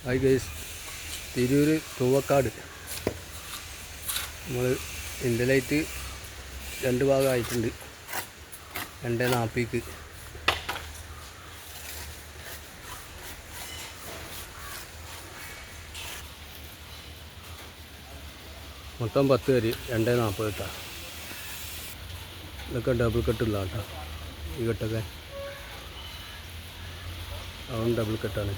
Hi guys, Tirur Thoovakkad നമ്മൾ ഇൻഡലൈറ്റ് 2 ഭാഗമായിട്ടുണ്ട്. 2:40 മൊത്തം 10 വരി 2:40 കേട്ടോ. ഇതൊക്കെ ഡബിൾ കെട്ടുള്ള കേട്ടോ. ഈ കെട്ടൊക്കെ അതും ഡബിൾ കെട്ടാണ്.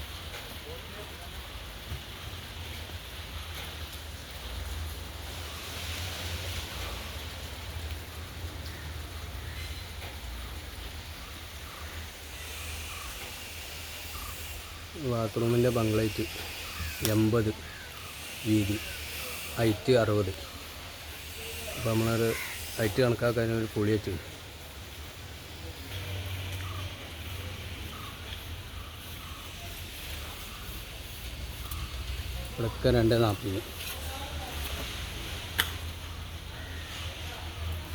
ബാത്റൂമിൻ്റെ ബംഗ്ലൈറ്റ് 80 വീതി, ഹൈറ്റ് 60. അപ്പോൾ നമ്മളൊരു ഹൈറ്റ് കണക്കാക്കാൻ ഒരു പുളി വെച്ച് ഇവിടെയൊക്കെ 2:40.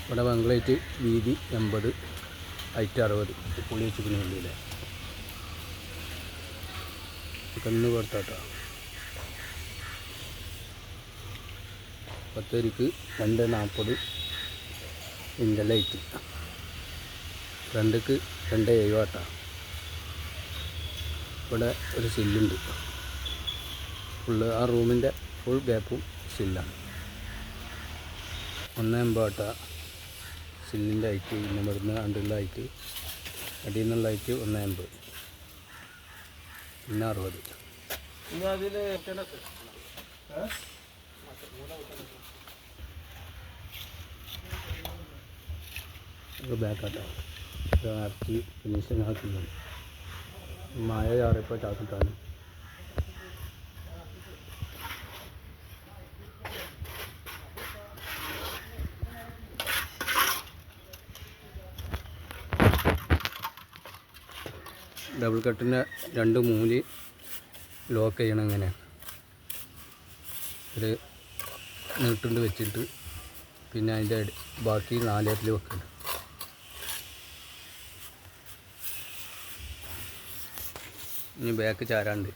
ഇവിടെ ബംഗ്ലൈറ്റ് വീതി 80, ഹൈറ്റ് 60. പുളി വെച്ചിരിക്കുന്ന വേണ്ടിയില്ലേ കണ്ണ് കൊടുത്താട്ടോ. 10 വരിക്ക് 2:40 ഇൻഡലൈറ്റ്. ഫ്രണ്ടിക്ക് 2:70 കേട്ടോ. ഇവിടെ ഒരു സില്ലുണ്ട്. ഫുള്ള് ആ റൂമിൻ്റെ ഫുൾ ഗ്യാപ്പും സില്ലാണ്. 1:80 കേട്ടോ സില്ലിൻ്റെ ഹൈറ്റ്. പിന്നെ ഇവിടുന്ന് കണ്ടുള്ള ഹൈറ്റ്, അടിയിൽ നിന്നുള്ള ഹൈറ്റ് 1:80, പിന്നെ 60. ബാക്കാട്ടോ ഇറക്കി ഫിനിഷിങ് ആക്കുന്നത്. മഴ ചാറിയപ്പോൾ ചാക്കിട്ടാണ്. ഡബിൾ കട്ടിൻ്റെ 2 മൂലി ലോക്ക് ചെയ്യണം. ഇങ്ങനെ ഒരു നീട്ടുണ്ട് വെച്ചിട്ട് പിന്നെ അതിൻ്റെ ബാക്കി 4 അരയിൽ വെക്കണം. ഇനി ബാക്ക് ചാരാണ്ട്.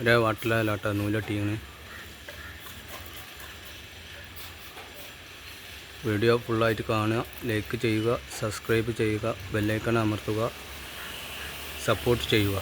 ഒരേ വാട്ടിലാട്ടോ നൂലട്ടിയാണ്. വീഡിയോ ഫുള്ളായിട്ട് കാണുക, ലൈക്ക് ചെയ്യുക, സബ്സ്ക്രൈബ് ചെയ്യുക, ബെല്ലൈക്കൺ അമർത്തുക, സപ്പോർട്ട് ചെയ്യുക.